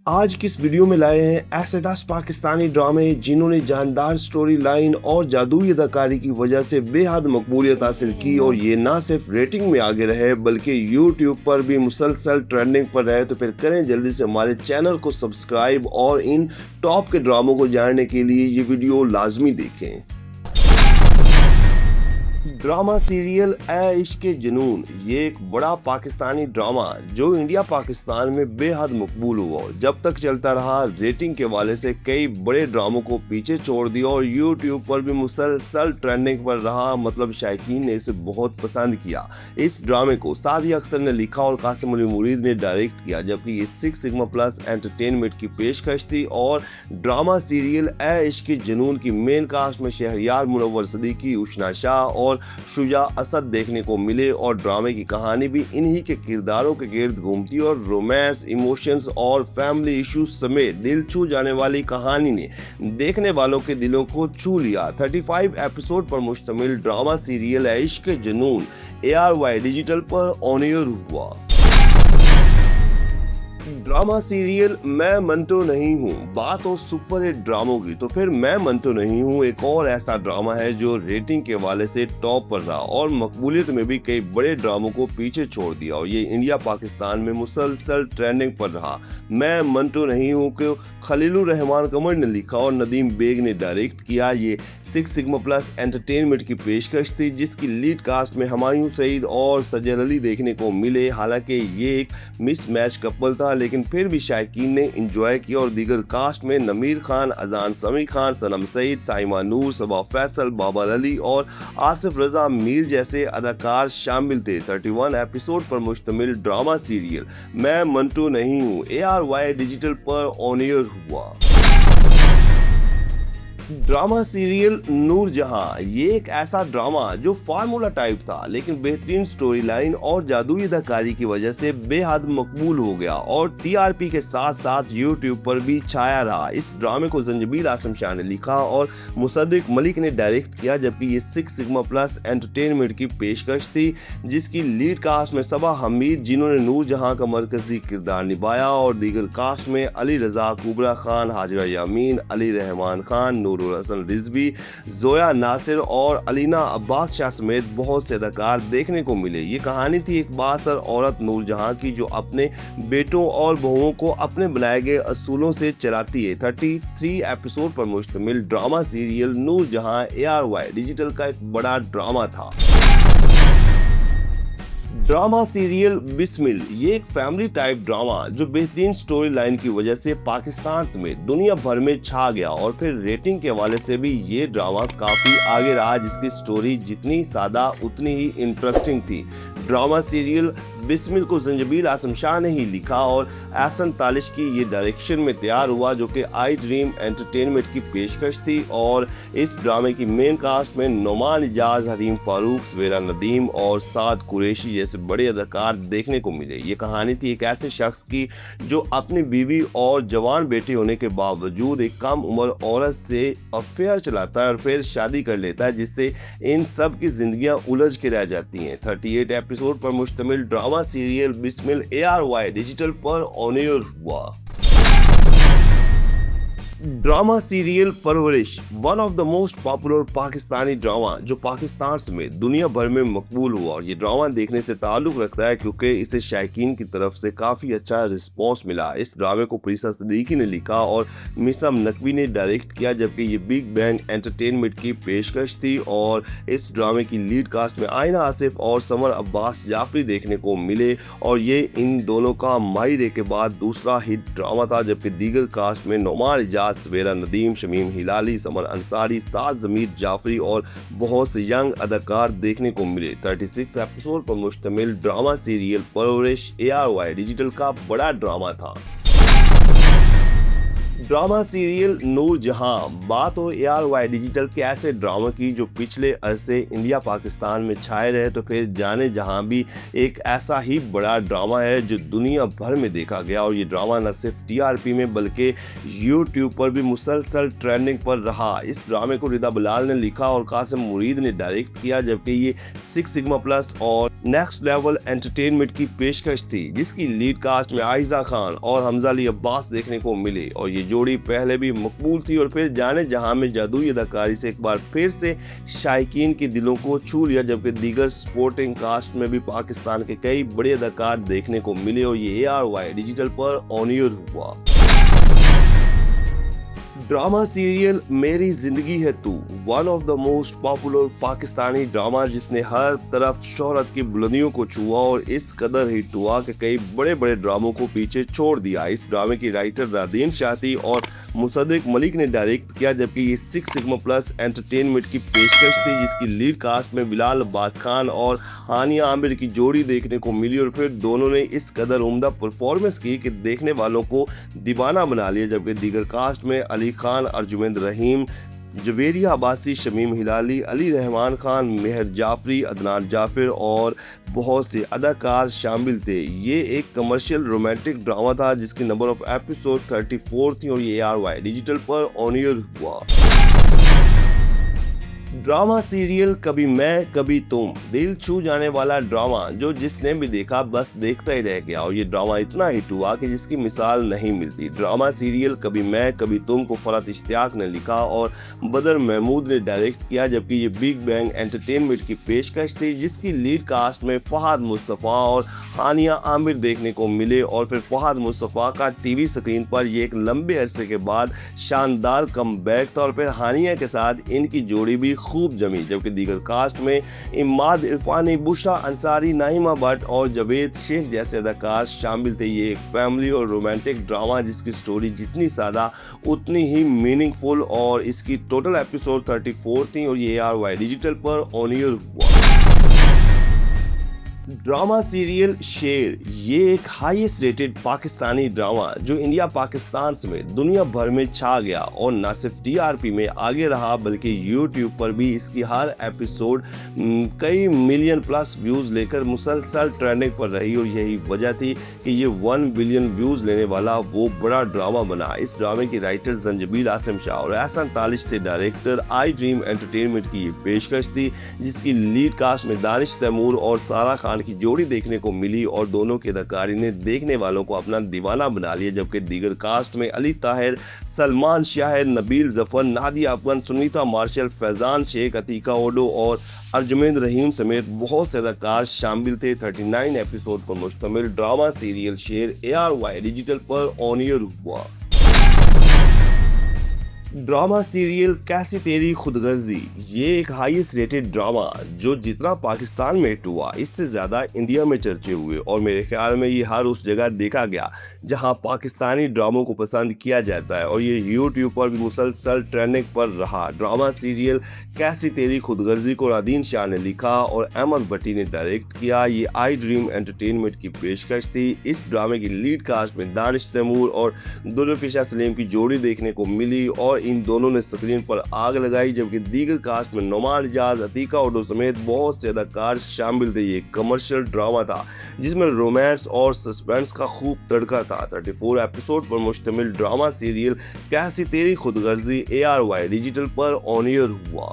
आज की इस वीडियो में लाए हैं ऐसे 10 पाकिस्तानी ड्रामे जिन्होंने जानदार स्टोरी लाइन और जादुई अदाकारी की वजह से बेहद मकबूलियत हासिल की और ये ना सिर्फ रेटिंग में आगे रहे बल्कि YouTube पर भी मुसलसल ट्रेंडिंग पर रहे। तो फिर करें जल्दी से हमारे चैनल को सब्सक्राइब और इन टॉप के ड्रामों को जानने के लिए ये वीडियो लाजमी देखें। ड्रामा सीरियल ए इश्क के जुनून ये एक बड़ा पाकिस्तानी ड्रामा जो इंडिया पाकिस्तान में बेहद मकबूल हुआ। जब तक चलता रहा रेटिंग के वाले से कई बड़े ड्रामों को पीछे छोड़ दिया और यूट्यूब पर भी मुसलसल ट्रेंडिंग पर रहा। मतलब शायकीन ने इसे बहुत पसंद किया। इस ड्रामे को सादिया अख्तर ने लिखा और कासिम अली मुरीद ने डायरेक्ट किया, जबकि ये 6 सिग्मा प्लस एंटरटेनमेंट की पेशकश थी। और ड्रामा सीरियल ए इश्क के जुनून की मेन कास्ट में शहरयार मुनव्वर सदीकी, उशना शाह और शुजा असद देखने को मिले और ड्रामे की कहानी भी इन्हीं के किरदारों के गिर्द घूमती और रोमांस, इमोशंस और फैमिली इश्यूज समेत दिल छू जाने वाली कहानी ने देखने वालों के दिलों को छू लिया। 35 एपिसोड पर मुश्तमिल ड्रामा सीरियल इश्क के जुनून ARY डिजिटल पर ऑन एयर हुआ। ड्रामा सीरियल मैं मंटो नहीं हूँ। बात हो सुपर हिट ड्रामों की तो फिर मैं मंटो नहीं हूँ एक और ऐसा ड्रामा है जो रेटिंग के वाले से टॉप पर रहा और मकबूलियत में भी कई बड़े ड्रामों को पीछे छोड़ दिया और ये इंडिया पाकिस्तान में मुसलसल ट्रेंडिंग पर रहा। मैं मंटो नहीं हूँ को खलीलुर रहमान कमर ने लिखा और नदीम बेग ने डायरेक्ट किया। ये 6 सिग्मा प्लस एंटरटेनमेंट की पेशकश थी जिसकी लीड कास्ट में हुमायूं सईद और सजल अली देखने को मिले। हालांकि ये एक मिस मैच कपल था लेकिन फिर भी शायकीन ने एंजॉय किया और दीगर कास्ट में नमीर खान, अजान समी खान, सनम सईद, साइमा नूर, सबा फैसल, बाबर अली और आसिफ रजा मीर जैसे अदाकार शामिल थे। 31 एपिसोड पर मुश्तमिल ड्रामा सीरियल मैं मंटो नहीं हूँ ARY डिजिटल पर ऑन एयर हुआ। ड्रामा सीरियल नूर जहां ये एक ऐसा ड्रामा जो फार्मूला टाइप था लेकिन बेहतरीन स्टोरी लाइन और जादुई अदाकारी की वजह से बेहद मकबूल हो गया और TRP के साथ साथ YouTube पर भी छाया रहा। इस ड्रामे को जंजबील आसम शाह ने लिखा और मुसद्दिक मलिक ने डायरेक्ट किया, जबकि ये 6 सिग्मा प्लस एंटरटेनमेंट की पेशकश थी जिसकी लीड कास्ट में सबा हमीद जिन्होंने नूर जहां का मरकजी किरदार निभाया और दीगर कास्ट में अली रजा, कुबरा खान, हाजिरा यामीन, अली रहमान खान, हसन रिजवी, जोया नासिर और अलीना अब्बास शाह समेत बहुत से अदाकार देखने को मिले। ये कहानी थी एक बासर औरत नूर जहां की जो अपने बेटों और बहुओं को अपने बनाए गए असूलों से चलाती है। 33 एपिसोड पर मुश्तमिल ड्रामा सीरियल नूर जहां ARY डिजिटल का एक बड़ा ड्रामा था। ड्रामा सीरियल बिस्मिल ये एक फैमिली टाइप ड्रामा जो बेहतरीन स्टोरी लाइन की वजह से पाकिस्तान समेत दुनिया भर में छा गया और फिर रेटिंग के हवाले से भी ये ड्रामा काफी आगे रहा, जिसकी स्टोरी जितनी सादा उतनी ही इंटरेस्टिंग थी। ड्रामा सीरियल बिस्मिल को जंजबील आसम शाह ने ही लिखा और एहसन तालिश की ये डायरेक्शन में तैयार हुआ जो कि आई ड्रीम एंटरटेनमेंट की पेशकश थी। और इस ड्रामे की मेन कास्ट में नोमान इजाज, हरीम फारूक, सवेरा नदीम और साद कुरैशी जैसे बड़े अदाकार देखने को मिले। ये कहानी थी एक ऐसे शख्स की जो अपनी बीवी और जवान बेटे होने के बावजूद एक कम उम्र औरत से अफेयर चलाता है और फिर शादी कर लेता है, जिससे इन सब की जिंदगियां उलझ के रह जाती हैं। 38 एपिसोड पर मुश्तमिल drama serial Bismil ARY digital पर ऑन एयर हुआ। ड्रामा सीरियल परवरिश one of the most popular Pakistani drama जो पाकिस्तान समेत दुनिया भर में मकबूल हुआ और ये ड्रामा देखने से ताल्लुक रखता है क्योंकि इसे शायकीन की तरफ से काफ़ी अच्छा रिस्पॉन्स मिला। इस ड्रामे को प्रीसा सदीकी ने लिखा और मिसम नकवी ने डायरेक्ट किया, जबकि ये बिग बैंग एंटरटेनमेंट की पेशकश थी और इस ड्रामे की लीड कास्ट में आयना आसिफ और समर अब्बास जाफरी देखने को मिले और ये इन दोनों का माहिरे के बाद दूसरा हिट ड्रामा था। जबकि दीगर कास्ट में नोमान इजाज, सवेरा नदीम, शमीम हिलाली, समर अंसारी, साद जमीर जाफरी और बहुत से यंग अदाकार देखने को मिले। 36 एपिसोड पर मुश्तमिल ड्रामा सीरियल परवरिश ARY डिजिटल का बड़ा ड्रामा था। ड्रामा सीरियल नूर जहां। बात हो ARY डिजिटल के ऐसे ड्रामा की जो पिछले अरसे इंडिया पाकिस्तान में छाए रहे, तो फिर जाने जहां भी एक ऐसा ही बड़ा ड्रामा है जो दुनिया भर में देखा गया। और ये ड्रामा न सिर्फ TRP में बल्कि YouTube पर भी मुसलसल ट्रेंडिंग पर रहा। इस ड्रामे को रिदा बिलाल ने लिखा और कासिम मुरीद ने डायरेक्ट किया, जबकि ये 6 सिग्मा प्लस और नेक्स्ट लेवल एंटरटेनमेंट की पेशकश थी, जिसकी लीड कास्ट में आयजा खान और हमजा अली अब्बास देखने को मिले। और ये जोड़ी पहले भी मकबूल थी और फिर जाने जहां में जादुई अदाकारी से एक बार फिर से शायकीन के दिलों को छू लिया, जबकि दीगर सपोर्टिंग कास्ट में भी पाकिस्तान के कई बड़े अदाकार देखने को मिले। और ये ARY डिजिटल पर ऑन एयर हुआ। ड्रामा सीरियल मेरी जिंदगी है तू, one of the most popular Pakistani drama जिसने हर तरफ शोहरत की बुलंदियों को छुआ और इस कदर हिट हुआ कि कई बड़े बड़े ड्रामों को पीछे छोड़ दिया। इस ड्रामे की राइटर रादीन शाह थी और मुसद्दिक मलिक ने डायरेक्ट किया, जबकि ये 6 सिग्मा प्लस एंटरटेनमेंट की पेशकश थी, जिसकी लीड कास्ट में बिलाल अब्बास खान और हानिया आमिर की जोड़ी देखने को मिली। और फिर दोनों ने इस कदर उम्दा परफॉर्मेंस की कि देखने वालों को दीवाना बना लिया। जबकि दीगर कास्ट में अली खान, अर्जुमेंद्र रहीम, जवेरिया अब्बासी, शमीम हिलाली, अली रहमान खान, मेहर जाफरी, अदनान जाफिर और बहुत से अदाकार शामिल थे। ये एक कमर्शियल रोमांटिक ड्रामा था जिसकी नंबर ऑफ एपिसोड 34 थी और ये ARY डिजिटल पर ऑन एयर हुआ। ड्रामा सीरियल कभी मैं कभी तुम, दिल छू जाने वाला ड्रामा जो जिसने भी देखा बस देखता ही रह गया। और ये ड्रामा इतना हिट हुआ कि जिसकी मिसाल नहीं मिलती। ड्रामा सीरियल कभी मैं कभी तुम को फरहत इश्तियाक ने लिखा और बदर महमूद ने डायरेक्ट किया, जबकि ये बिग बैंग एंटरटेनमेंट की पेशकश थी, जिसकी लीड कास्ट में फहद मुस्तफ़ा और हानिया आमिर देखने को मिले। और फिर फहद मुस्तफ़ा का टीवी स्क्रीन पर ये एक लंबे अरसे के बाद शानदार कमबैक था और फिर हानिया के साथ इनकी जोड़ी भी खूब जमी। जबकि दीगर कास्ट में इमाद इरफानी, बुशरा अंसारी, नाहिमा भट्ट और जावेद शेख जैसे अदाकार शामिल थे। ये एक फैमिली और रोमांटिक ड्रामा जिसकी स्टोरी जितनी सादा उतनी ही मीनिंगफुल और इसकी टोटल एपिसोड 34 थी और ये ARY डिजिटल पर ऑन एयर हुआ। ड्रामा सीरियल शेर, ये एक हाईएस्ट रेटेड पाकिस्तानी ड्रामा जो इंडिया पाकिस्तान समेत दुनिया भर में छा गया और न सिर्फ TRP में आगे रहा बल्कि YouTube पर भी इसकी हर एपिसोड कई मिलियन प्लस व्यूज लेकर मुसलसल ट्रेंडिंग पर रही। और यही वजह थी कि ये 1 बिलियन व्यूज लेने वाला वो बड़ा ड्रामा बना। इस ड्रामे की राइटर्स जंजबील आसिम शाह और एहसान तालिश थे। डायरेक्टर आई ड्रीम एंटरटेनमेंट की ये पेशकश थी, जिसकी लीड कास्ट में दानिश तैमूर और सारा खान की जोड़ी देखने को मिली और दोनों की अदाकारी ने देखने वालों को अपना दीवाना बना लिया। जबकि दीगर कास्ट में अली ताहिर, सलमान शाहिर, नबील जफर, नादिया अफगन, सुनीता मार्शल, फैजान शेख, अतीका ओडो और अर्जुमेंद्र रहीम समेत बहुत से अदाकार शामिल थे। 39 एपिसोड पर मुश्तमिल ड्रामा सीरियल शेर ARY डिजिटल पर ऑन एयर हुआ। ड्रामा सीरियल कैसी तेरी खुदगर्जी, ये एक हाईएस्ट रेटेड ड्रामा जो जितना पाकिस्तान में हिट हुआ इससे ज़्यादा इंडिया में चर्चे हुए। और मेरे ख्याल में ये हर उस जगह देखा गया जहां पाकिस्तानी ड्रामों को पसंद किया जाता है और ये YouTube पर भी मुसलसल ट्रेंडिंग पर रहा। ड्रामा सीरियल कैसी तेरी खुदगर्जी को रादीन शाह ने लिखा और अहमद भट्टी ने डायरेक्ट किया। ये आई ड्रीम एंटरटेनमेंट की पेशकश थी। इस ड्रामे की लीड कास्ट में दानिश तैमूर और दुल्फिशा सलीम की जोड़ी देखने को मिली और इन दोनों ने स्क्रीन पर आग लगाई। जबकि दीगर कास्ट में नोमान इजाज, अतीका ओडो समेत बहुत से अदाकार शामिल थे। ये कमर्शियल ड्रामा था जिसमें रोमांस और सस्पेंस का खूब तड़का था। 34 एपिसोड पर मुश्तमिल ड्रामा सीरियल कैसी तेरी खुदगर्जी ARY डिजिटल पर ऑन एयर हुआ।